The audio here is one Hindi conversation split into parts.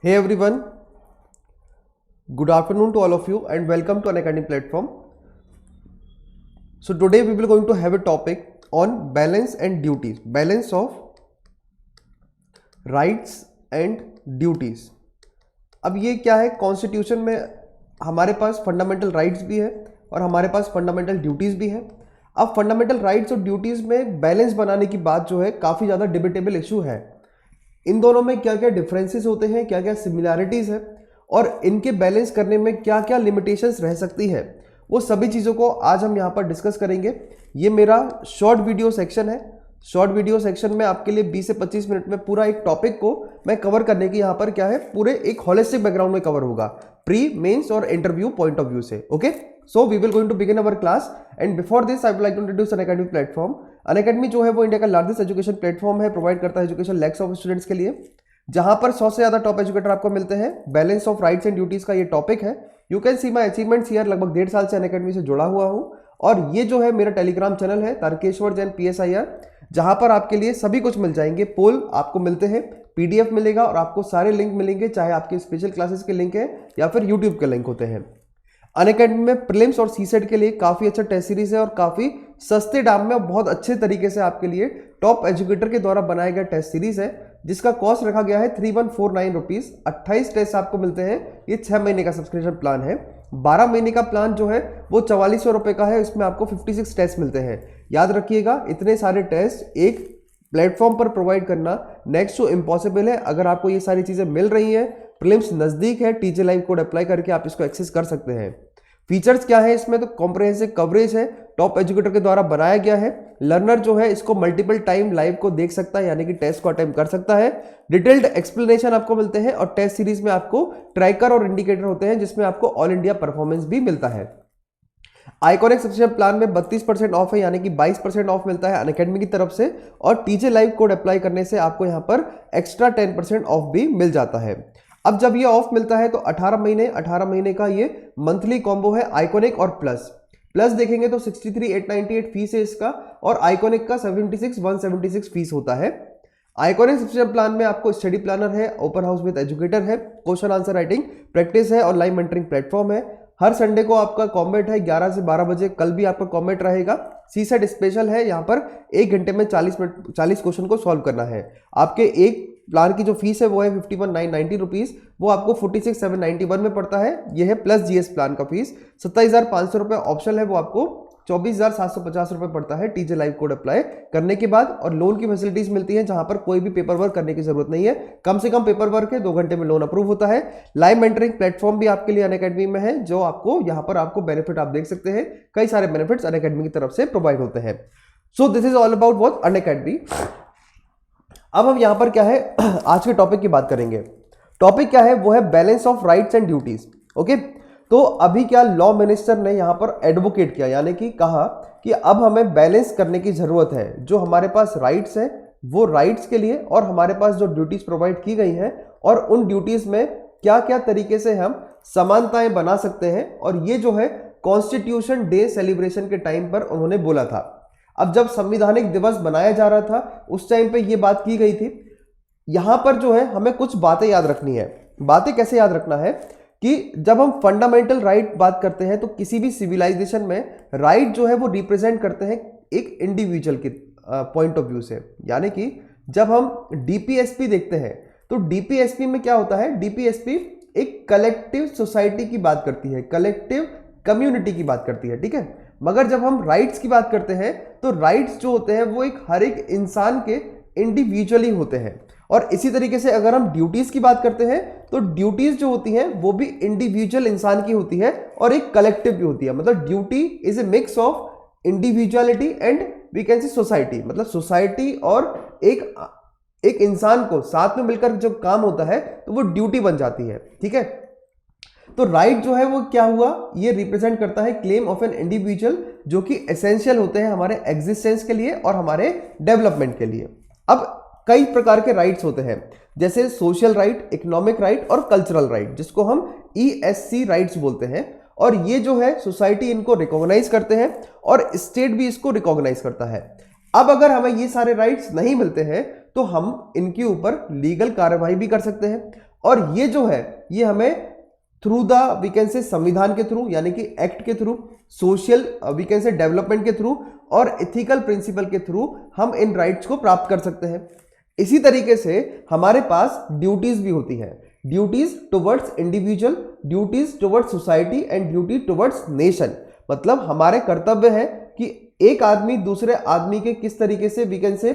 Hey everyone, good afternoon to all of you and welcome to Unacademy platform. So today we will going to have a topic on balance and duties, balance of rights and duties. अब ये क्या है, कॉन्स्टिट्यूशन में हमारे पास फंडामेंटल राइट्स भी है और हमारे पास फंडामेंटल ड्यूटीज़ भी है। अब फंडामेंटल राइट्स और ड्यूटीज़ में बैलेंस बनाने की बात जो है काफ़ी ज़्यादा डिबेटेबल इशू है। इन दोनों में क्या क्या डिफरेंसेस होते हैं, क्या क्या सिमिलैरिटीज़ है और इनके बैलेंस करने में क्या क्या लिमिटेशंस रह सकती है, वो सभी चीज़ों को आज हम यहाँ पर डिस्कस करेंगे। ये मेरा शॉर्ट वीडियो सेक्शन है। शॉर्ट वीडियो सेक्शन में आपके लिए 20 से 25 मिनट में पूरा एक टॉपिक को मैं कवर करने की यहाँ पर क्या है, पूरे एक होलिस्टिक बैकग्राउंड में कवर होगा, प्री, मेंस और इंटरव्यू पॉइंट ऑफ व्यू से। Okay, so we will going to begin our class and before this I would like to introduce Unacademy platform. Unacademy जो है वो इंडिया का लार्जेस्ट एजुकेशन प्लेटफॉर्म है, प्रोवाइड करता है एजुकेशन लैक्स ऑफ स्टूडेंट्स के लिए, जहां पर 100 से ज्यादा टॉप एजुकेटर आपको मिलते हैं। Balance of rights and duties का ये टॉपिक है। You can see my achievements here. लगभग 1.5 साल से अनअकैडमी से जुड़ा हुआ हूं और ये जो है मेरा टेलीग्राम चैनल है तारकेश्वर जैन PSIR, जहां पर आपके लिए सभी कुछ मिल जाएंगे। पोल आपको मिलते हैं, PDF मिलेगा और आपको सारे लिंक मिलेंगे, चाहे आपके स्पेशल क्लासेस के लिंक है या फिर यूट्यूब के लिंक होते हैं। अनअकैडमी में प्रीलिम्स और सीसेट के लिए काफ़ी अच्छा टेस्ट सीरीज है और काफ़ी सस्ते दाम में और बहुत अच्छे तरीके से आपके लिए टॉप एजुकेटर के द्वारा बनाया गया टेस्ट सीरीज है, जिसका कॉस्ट रखा गया है 3149 रुपीज़। 28 टेस्ट आपको मिलते हैं। ये 6 महीने का सब्सक्रिप्शन प्लान है। 12 महीने का प्लान जो है वो 4400 रुपये का है। इसमें आपको 56 टेस्ट मिलते हैं। याद रखिएगा, इतने सारे टेस्ट एक प्लेटफॉर्म पर प्रोवाइड करना नेक्स्ट टू इम्पॉसिबल है। अगर आपको ये सारी चीज़ें मिल रही हैं, प्रीलिम्स नज़दीक है, TJ लाइव कोड अप्लाई करके आप इसको एक्सेस कर सकते हैं। फीचर्स क्या है इसमें, तो कॉम्प्रहेंसिव कवरेज है, टॉप एजुकेटर के द्वारा बनाया गया है। लर्नर जो है इसको मल्टीपल टाइम लाइव को देख सकता है, यानी कि टेस्ट को अटेम्प्ट कर सकता है। डिटेल्ड एक्सप्लेनेशन आपको मिलते हैं और टेस्ट सीरीज में आपको ट्रैकर और इंडिकेटर होते हैं, जिसमें आपको ऑल इंडिया परफॉर्मेंस भी मिलता है। आइकॉनिक सब्सक्रिप्शन प्लान में 32% ऑफ है, यानी कि 22% ऑफ मिलता है अनअकैडमी की तरफ से, और TJ लाइव कोड अप्लाई करने से आपको यहाँ पर एक्स्ट्रा 10% ऑफ भी मिल जाता है। अब जब ये ऑफ मिलता है तो 18 महीने का ये मंथली कॉम्बो है। आइकॉनिक और प्लस देखेंगे तो 63,898 फीस है इसका, और आइकॉनिक का 76,176 फीस होता है। आइकॉनिक सब्सक्रिप्शन प्लान में आपको स्टडी प्लानर है, ओपन हाउस विद एजुकेटर है, क्वेश्चन आंसर राइटिंग प्रैक्टिस है और लाइव मेंटरिंग प्लेटफॉर्म है। हर संडे को आपका कॉमेट है 11 से 12 बजे। कल भी आपका कॉमेट रहेगा। सीसेट स्पेशल है, यहाँ पर 1 घंटे में 40 क्वेश्चन को सॉल्व करना है। आपके एक प्लान की जो फीस है वो है 51,990 रुपीज़, वो आपको 46,791 में पड़ता है। यह है प्लस GS प्लान का फीस। 27,500 रुपये ऑप्शनल है, वो आपको 24,750 रुपये पड़ता है TJ लाइव कोड अप्लाई करने के बाद। और लोन की फैसिलिटीज मिलती है, जहां पर कोई भी पेपर वर्क करने की जरूरत नहीं है। कम से कम पेपर वर्क है, 2 घंटे में लोन अप्रूव होता है। लाइव मेंटरिंग प्लेटफॉर्म भी आपके लिए अनअकैडमी में है, जो आपको यहाँ पर आपको बेनिफिट आप देख सकते हैं। कई सारे बेनिफिट्स अनअकैडमी की तरफ से प्रोवाइड होते हैं। So this is all about what Unacademy. अब हम यहाँ पर क्या है, आज के टॉपिक की बात करेंगे। टॉपिक क्या है, वो है balance of rights and duties. Okay, तो अभी क्या लॉ मिनिस्टर ने यहाँ पर एडवोकेट किया, यानी कि कहा कि अब हमें बैलेंस करने की जरूरत है। जो हमारे पास राइट्स है वो राइट्स के लिए, और हमारे पास जो ड्यूटीज प्रोवाइड की गई हैं, और उन ड्यूटीज में क्या क्या तरीके से हम समानताएं बना सकते हैं। और ये जो है कॉन्स्टिट्यूशन डे सेलिब्रेशन के टाइम पर उन्होंने बोला था। अब जब संविधानिक दिवस बनाया जा रहा था उस टाइम पे ये बात की गई थी। यहां पर जो है हमें कुछ बातें याद रखनी है। बातें कैसे याद रखना है कि जब हम फंडामेंटल राइट बात करते हैं तो किसी भी सिविलाइजेशन में राइट जो है वो रिप्रेजेंट करते हैं एक इंडिविजुअल के पॉइंट ऑफ व्यू से। यानी कि जब हम DPSP देखते हैं तो DPSP में क्या होता है, DPSP एक कलेक्टिव सोसाइटी की बात करती है, कलेक्टिव कम्युनिटी की बात करती है, ठीक है। मगर जब हम राइट्स की बात करते हैं तो राइट्स जो होते हैं वो एक हर एक इंसान के इंडिविजुअली होते हैं। और इसी तरीके से अगर हम ड्यूटीज की बात करते हैं तो ड्यूटीज जो होती हैं वो भी इंडिविजुअल इंसान की होती है और एक कलेक्टिव भी होती है। मतलब duty is a mix of individuality and we can see society. मतलब सोसाइटी और एक इंसान को साथ में मिलकर जो काम होता है तो वो ड्यूटी बन जाती है, ठीक है। तो राइट जो है वो क्या हुआ, ये रिप्रेजेंट करता है क्लेम ऑफ एन इंडिविजुअल, जो कि एसेंशियल होते हैं हमारे एग्जिस्टेंस के लिए और हमारे डेवलपमेंट के लिए। अब कई प्रकार के राइट्स होते हैं, जैसे सोशल राइट, इकोनॉमिक राइट और कल्चरल राइट, जिसको हम ESC राइट्स बोलते हैं। और ये जो है सोसाइटी इनको रिकॉग्नाइज करते हैं और स्टेट भी इसको रिकॉग्नाइज करता है। अब अगर हमें ये सारे राइट्स नहीं मिलते हैं तो हम इनके ऊपर लीगल कार्रवाई भी कर सकते हैं। और ये जो है ये हमें थ्रू द वी कैन से संविधान के थ्रू यानी कि एक्ट के through, social we can say development के थ्रू और एथिकल प्रिंसिपल के थ्रू हम इन राइट्स को प्राप्त कर सकते हैं। इसी तरीके से हमारे पास ड्यूटीज भी होती है, duties towards individual, duties towards society and duty towards nation. मतलब हमारे कर्तव्य है कि एक आदमी दूसरे आदमी के किस तरीके से वी कैन से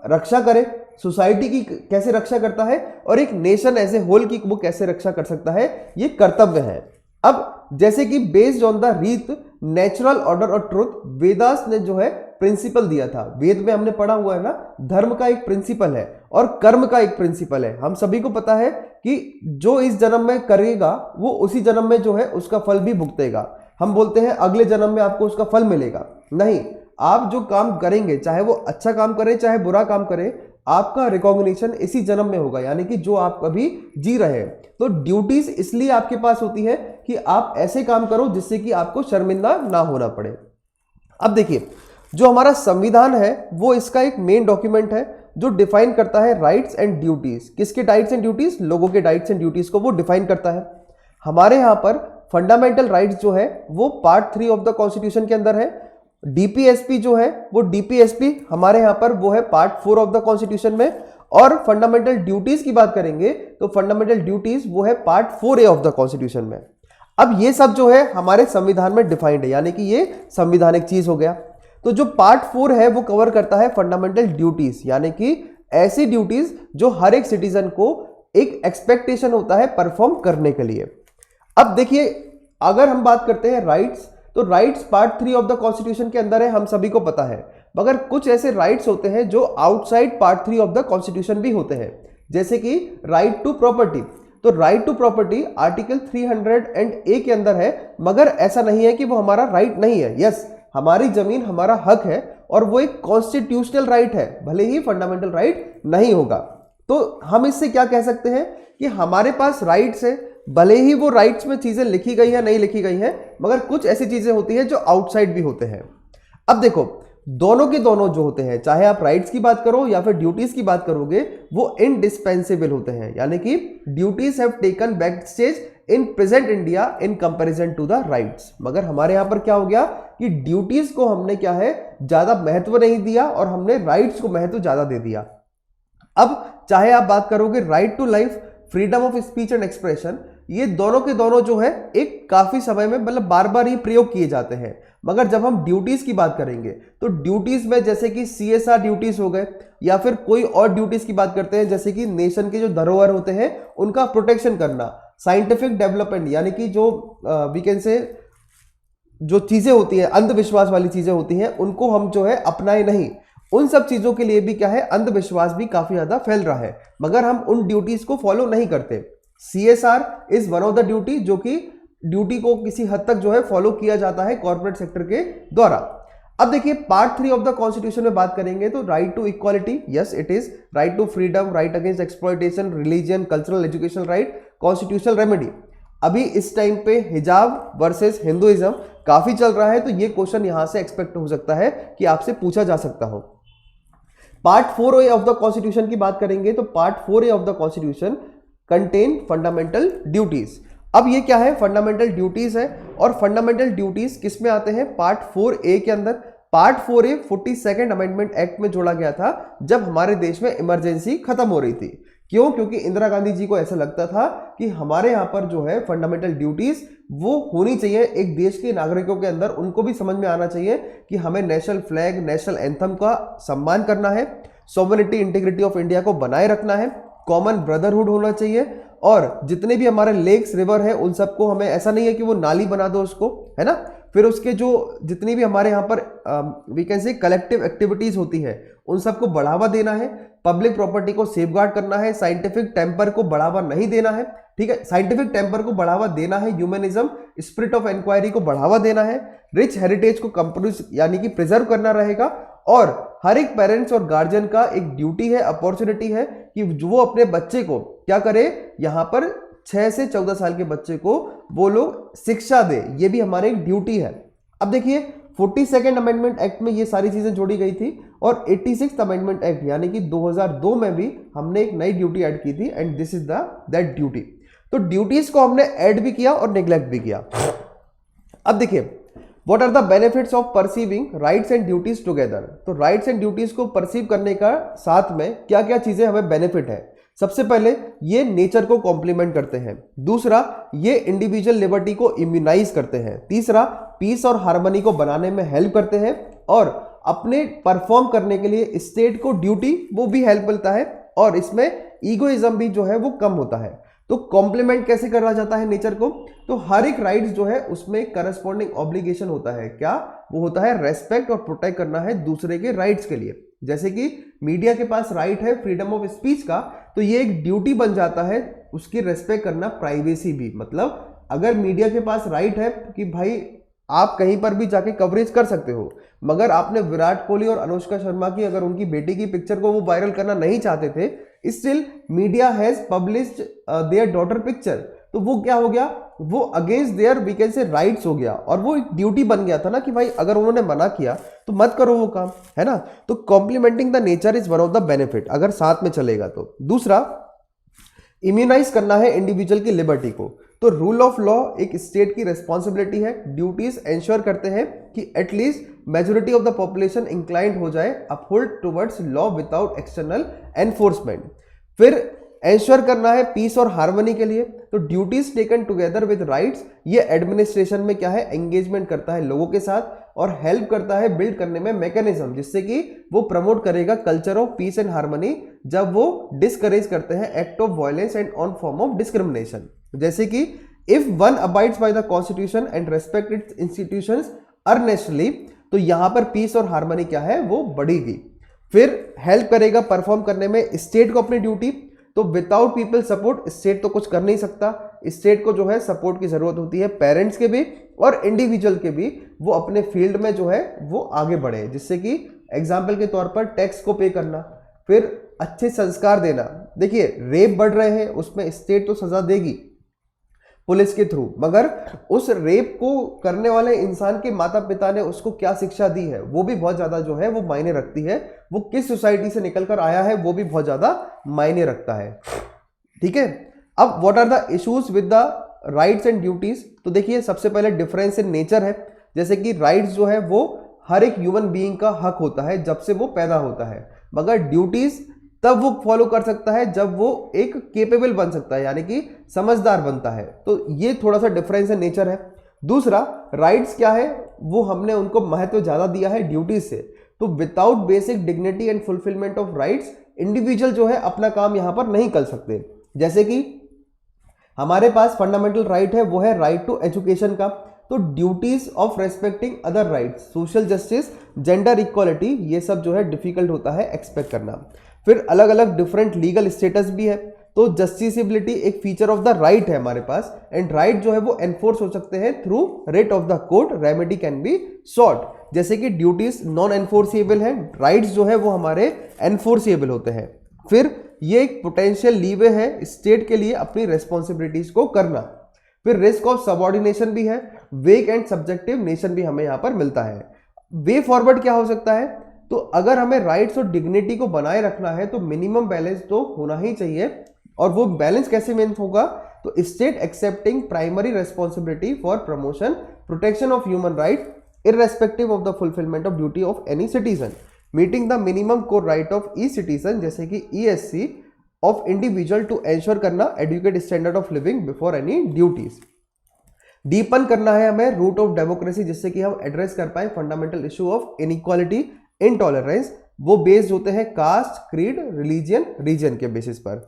रक्षा करे, सोसाइटी की कैसे रक्षा करता है और एक नेशन एज ए होल की वो कैसे रक्षा कर सकता है, ये कर्तव्य है। अब जैसे कि बेस्ड ऑन द रीत, नेचुरल ऑर्डर और ट्रुथ, वेदास ने जो है प्रिंसिपल दिया था। वेद में हमने पढ़ा हुआ है ना, धर्म का एक प्रिंसिपल है और कर्म का एक प्रिंसिपल है। हम सभी को पता है कि जो इस जन्म में करेगा वो उसी जन्म में जो है उसका फल भी भुगतेगा। हम बोलते हैं अगले जन्म में आपको उसका फल मिलेगा, नहीं, आप जो काम करेंगे चाहे वो अच्छा काम करें चाहे बुरा काम करें, आपका रिकॉग्निशन इसी जन्म में होगा, यानी कि जो आप अभी जी रहे हैं। तो ड्यूटीज इसलिए आपके पास होती है कि आप ऐसे काम करो जिससे कि आपको शर्मिंदा ना होना पड़े। अब देखिए, जो हमारा संविधान है वो इसका एक मेन डॉक्यूमेंट है जो डिफाइन करता है राइट्स एंड ड्यूटीज। किसके राइट्स एंड ड्यूटीज? लोगों के राइट्स एंड ड्यूटीज को वो डिफाइन करता है। हमारे यहाँ पर फंडामेंटल राइट्स जो है वो पार्ट 3 ऑफ द कॉन्स्टिट्यूशन के अंदर है। डीपीएसपी जो है वो डीपीएसपी हमारे यहाँ पर वो है पार्ट 4 ऑफ द कॉन्स्टिट्यूशन में। और फंडामेंटल ड्यूटीज की बात करेंगे तो फंडामेंटल ड्यूटीज वो है part 4A of the constitution में। अब ये सब जो है हमारे संविधान में डिफाइंड है, यानी कि ये संविधानिक चीज हो गया। तो जो पार्ट 4 है वो कवर करता है फंडामेंटल ड्यूटीज, यानी कि ऐसी ड्यूटीज जो हर एक सिटीजन को एक एक्सपेक्टेशन होता है परफॉर्म करने के लिए। अब देखिए, अगर हम बात करते हैं राइट्स, तो rights part 3 of the constitution के अंदर है, हम सभी को पता है। मगर कुछ ऐसे राइट्स होते हैं जो outside part 3 of the constitution भी होते हैं, जैसे कि राइट टू प्रॉपर्टी। तो right to property article 300A के अंदर है, मगर ऐसा नहीं है कि वो हमारा राइट नहीं है। यस, हमारी जमीन हमारा हक है और वो एक कॉन्स्टिट्यूशनल राइट है, भले ही फंडामेंटल राइट नहीं होगा। तो हम इससे क्या कह सकते हैं कि हमारे पास राइट्स है, भले ही वो राइट्स में चीजें लिखी गई है नहीं लिखी गई है, मगर कुछ ऐसी चीजें होती है जो आउटसाइड भी होते हैं। अब देखो, दोनों के दोनों जो होते हैं, चाहे आप राइट्स की बात करो या फिर ड्यूटीज की बात करोगे, वो इनडिस्पेंसेबल होते हैं, यानी कि duties have taken back stage in present India in comparison to the rights. मगर हमारे यहां पर क्या हो गया कि ड्यूटीज को हमने क्या है ज्यादा महत्व नहीं दिया और हमने राइट्स को महत्व ज्यादा दे दिया। अब चाहे आप बात करोगे right to life, freedom of speech and expression, ये दोनों के दोनों जो है एक काफी समय में मतलब बार बार ही प्रयोग किए जाते हैं। मगर जब हम ड्यूटीज की बात करेंगे तो ड्यूटीज में जैसे कि CSR ड्यूटीज हो गए या फिर कोई और ड्यूटीज की बात करते हैं, जैसे कि नेशन के जो धरोहर होते हैं उनका प्रोटेक्शन करना, साइंटिफिक डेवलपमेंट, यानी कि जो वी कैन से जो चीजें होती हैं अंधविश्वास वाली चीजें होती हैं उनको हम जो है अपनाए नहीं, उन सब चीजों के लिए भी क्या है अंधविश्वास भी काफी ज्यादा फैल रहा है, मगर हम उन ड्यूटीज को फॉलो नहीं करते। CSR is one of the duty, जो कि ड्यूटी को किसी हद तक जो है फॉलो किया जाता है कॉर्पोरेट सेक्टर के द्वारा। अब देखिए, पार्ट 3 ऑफ द कॉन्स्टिट्यूशन में बात करेंगे तो right to equality, yes it is, right to freedom, right against exploitation, religion, cultural educational right, constitutional remedy. अभी इस टाइम पे हिजाब वर्सेस हिंदुइज्म काफी चल रहा है, तो ये क्वेश्चन यहां से एक्सपेक्ट हो सकता है कि आपसे पूछा जा सकता हो। Part 4A of the constitution की बात करेंगे तो part 4A of the constitution contain fundamental duties. अब ये क्या है? फंडामेंटल ड्यूटीज है, और फंडामेंटल ड्यूटीज किस में आते हैं? पार्ट 4A के अंदर। Part 4A 42nd amendment act में जोड़ा गया था जब हमारे देश में इमरजेंसी खत्म हो रही थी। क्यों? क्योंकि इंदिरा गांधी जी को ऐसा लगता था कि हमारे यहाँ पर जो है फंडामेंटल ड्यूटीज वो होनी चाहिए एक देश के नागरिकों के अंदर, उनको भी समझ में आना चाहिए कि हमें नेशनल फ्लैग, नेशनल एंथम का सम्मान करना है, सॉवरेनिटी इंटीग्रिटी ऑफ इंडिया को बनाए रखना है, कॉमन ब्रदरहुड होना चाहिए, और जितने भी हमारे लेक्स रिवर है उन सबको हमें ऐसा नहीं है कि वो नाली बना दो उसको, है ना। फिर उसके जो जितनी भी हमारे यहाँ पर we can say collective activities होती है उन सबको बढ़ावा देना है, पब्लिक प्रॉपर्टी को सेफगार्ड करना है, साइंटिफिक टेम्पर को बढ़ावा नहीं देना है, ठीक है, साइंटिफिक टेम्पर को बढ़ावा देना है, ह्यूमनिज्म, स्पिरिट ऑफ इंक्वायरी को बढ़ावा देना है, रिच हेरिटेज को कंप्रोड्यूस यानी कि प्रिजर्व करना रहेगा, और हर एक पेरेंट्स और गार्जियन का एक ड्यूटी है, अपॉर्चुनिटी है कि जो वो अपने बच्चे को क्या करे, यहाँ पर 6 से 14 साल के बच्चे को वो लोग शिक्षा दे, ये भी हमारी एक ड्यूटी है। अब देखिए 42nd अमेंडमेंट एक्ट में ये सारी चीजें जोड़ी गई थी, और 86th अमेंडमेंट एक्ट यानी कि 2002 में भी हमने एक नई ड्यूटी ऐड की थी and this is that duty. तो ड्यूटीज को हमने ऐड भी किया और नेग्लेक्ट भी किया। अब देखिए what are the benefits of perceiving rights and duties together. तो राइट्स एंड ड्यूटीज को परसीव करने का साथ में क्या क्या चीजें हमें बेनिफिट है। सबसे पहले ये नेचर को कॉम्प्लीमेंट करते हैं, दूसरा ये इंडिविजुअल लिबर्टी को इम्यूनाइज करते हैं, तीसरा पीस और हार्मनी को बनाने में हेल्प करते हैं, और अपने परफॉर्म करने के लिए स्टेट को ड्यूटी वो भी हेल्प मिलता है, और इसमें ईगोइज्म भी जो है वो कम होता है। तो कॉम्प्लीमेंट कैसे करा जाता है नेचर को, तो हर एक राइट्स जो है उसमें करस्पॉन्डिंग ऑब्लिगेशन होता है। क्या वो होता है? रेस्पेक्ट और प्रोटेक्ट करना है दूसरे के राइट्स के लिए। जैसे कि मीडिया के पास राइट है फ्रीडम ऑफ स्पीच का, तो ये एक ड्यूटी बन जाता है उसकी रेस्पेक्ट करना, प्राइवेसी भी। मतलब अगर मीडिया के पास राइट है कि भाई आप कहीं पर भी जाके कवरेज कर सकते हो, मगर आपने विराट कोहली और अनुष्का शर्मा की अगर उनकी बेटी की पिक्चर को वो वायरल करना नहीं चाहते थे, still media has published their daughter picture, तो वो क्या हो गया? वो against their we can say rights हो गया, और वो एक ड्यूटी बन गया था ना कि भाई अगर उन्होंने मना किया तो मत करो वो काम, है ना। तो complementing the nature is one of the benefit अगर साथ में चलेगा तो। दूसरा, इम्यूनाइज करना है इंडिविजुअल की लिबर्टी को। तो रूल ऑफ लॉ एक स्टेट की रेस्पॉन्सिबिलिटी है, ड्यूटीज एंश्योर करते हैं कि at least majority of the population inclined हो जाए uphold towards law without external enforcement. फिर एंश्योर करना है पीस और हार्मनी के लिए, तो duties taken together with rights, ये एडमिनिस्ट्रेशन में क्या है? एंगेजमेंट करता है लोगों के साथ और हेल्प करता है बिल्ड करने में मैकेनिज्म, जिससे कि वो प्रमोट करेगा culture of peace and harmony, जब वो डिस्करेज करते हैं act of violence and on form of discrimination. जैसे कि if one abides by the constitution and respect it's institutions earnestly, तो यहां पर पीस और हार्मनी क्या है? वो बढ़ेगी। फिर हेल्प करेगा परफॉर्म करने में स्टेट को अपनी ड्यूटी, तो विदाउट पीपल सपोर्ट स्टेट तो कुछ कर नहीं सकता। स्टेट को जो है सपोर्ट की जरूरत होती है, पेरेंट्स के भी और इंडिविजुअल के भी, वो अपने फील्ड में जो है वो आगे बढ़े, जिससे कि एग्जाम्पल के तौर पर टैक्स को पे करना, फिर अच्छे संस्कार देना। देखिए रेप बढ़ रहे हैं, उसमें स्टेट तो सजा देगी पुलिस के थ्रू, मगर उस रेप को करने वाले इंसान के माता पिता ने उसको क्या शिक्षा दी है वो भी बहुत ज्यादा जो है वो मायने रखती है। वो किस सोसाइटी से निकलकर आया है वो भी बहुत ज्यादा मायने रखता है। ठीक है, अब what are the issues with the rights and duties. तो देखिए सबसे पहले डिफरेंस इन नेचर है, जैसे कि राइट्स जो है वो हर एक ह्यूमन बीइंग का हक होता है जब से वो पैदा होता है, मगर ड्यूटीज तब वो फॉलो कर सकता है जब वो एक केपेबल बन सकता है, यानी कि समझदार बनता है। तो ये थोड़ा सा डिफरेंस है नेचर है। दूसरा, राइट्स क्या है? वो हमने उनको महत्व ज्यादा दिया है ड्यूटीज से। तो without basic dignity and fulfilment of rights, individual जो है अपना काम यहां पर नहीं कर सकते। जैसे कि हमारे पास फंडामेंटल राइट है, वो है राइट टू एजुकेशन का। तो duties of respecting other rights, social justice, gender equality, ये सब जो है डिफिकल्ट होता है एक्सपेक्ट करना। फिर अलग अलग डिफरेंट लीगल स्टेटस भी है। तो जस्टिसेबिलिटी एक फीचर ऑफ द राइट है हमारे पास, एंड राइट जो है वो एनफोर्स हो सकते हैं through rate of the court, remedy can be sought. जैसे कि ड्यूटीज नॉन एनफोर्सिएबल है, राइट्स जो है वो हमारे एनफोर्सिएबल होते हैं। फिर ये एक पोटेंशियल लीवे है स्टेट के लिए अपनी रेस्पॉन्सिबिलिटीज को करना। फिर रिस्क ऑफ सबऑर्डिनेशन भी है, वेक एंड सब्जेक्टिव नेशन भी हमें यहां पर मिलता है। वे फॉरवर्ड क्या हो सकता है? तो अगर हमें राइट्स और डिग्निटी को बनाए रखना है तो मिनिमम बैलेंस तो होना ही चाहिए, और वो बैलेंस कैसे मेन होगा? तो state accepting primary responsibility for promotion protection of human right irrespective of the fulfilment of duty of any citizen, meeting the minimum core right of each citizen, जैसे कि ESC of individual to ensure करना adequate standard of living before any duties. Deepen करना है हमें रूट ऑफ डेमोक्रेसी, जिससे कि हम एड्रेस कर पाए fundamental issue of inequality, intolerance, वो बेस्ड होते हैं कास्ट, क्रीड, रिलीजियन, रीजन के बेसिस पर।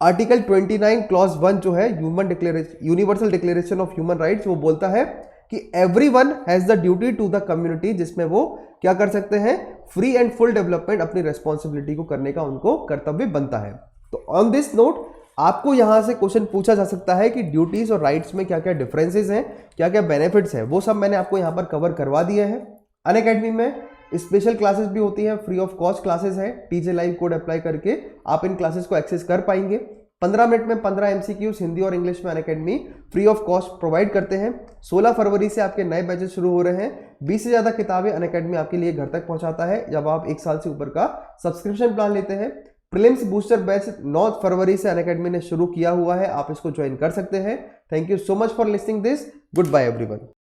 आर्टिकल 29 क्लॉज 1 जो है universal declaration of human rights, वो बोलता है कि everyone has the duty to the community, जिसमें वो क्या कर सकते हैं? फ्री एंड फुल डेवलपमेंट, अपनी रेस्पॉन्सिबिलिटी को करने का उनको कर्तव्य बनता है। तो ऑन दिस नोट आपको यहां से क्वेश्चन पूछा जा सकता है कि ड्यूटीज और राइट्स में क्या क्या डिफरेंसेस हैं, क्या क्या बेनिफिट्स हैं, वो सब मैंने आपको यहां पर कवर करवा दिए हैं। अनअकैडमी में स्पेशल क्लासेस भी होती हैं, फ्री ऑफ कॉस्ट क्लासेस हैं, टीजे लाइव कोड अप्लाई करके आप इन क्लासेस को एक्सेस कर पाएंगे। 15 मिनट में 15 MCQs हिंदी और इंग्लिश में Unacademy free of cost provide करते हैं। 16 फरवरी से आपके नए बैचेस शुरू हो रहे हैं, 20 से ज़्यादा किताबें अनअकैडमी आपके लिए घर तक पहुंचाता है जब आप 1 साल से ऊपर का सब्सक्रिप्शन प्लान लेते हैं। प्रीलिम्स बूस्टर बैच 9 फरवरी से अनअकैडमी ने शुरू किया हुआ है, आप इसको ज्वाइन कर सकते हैं। Thank you so much for listening this. Goodbye everyone.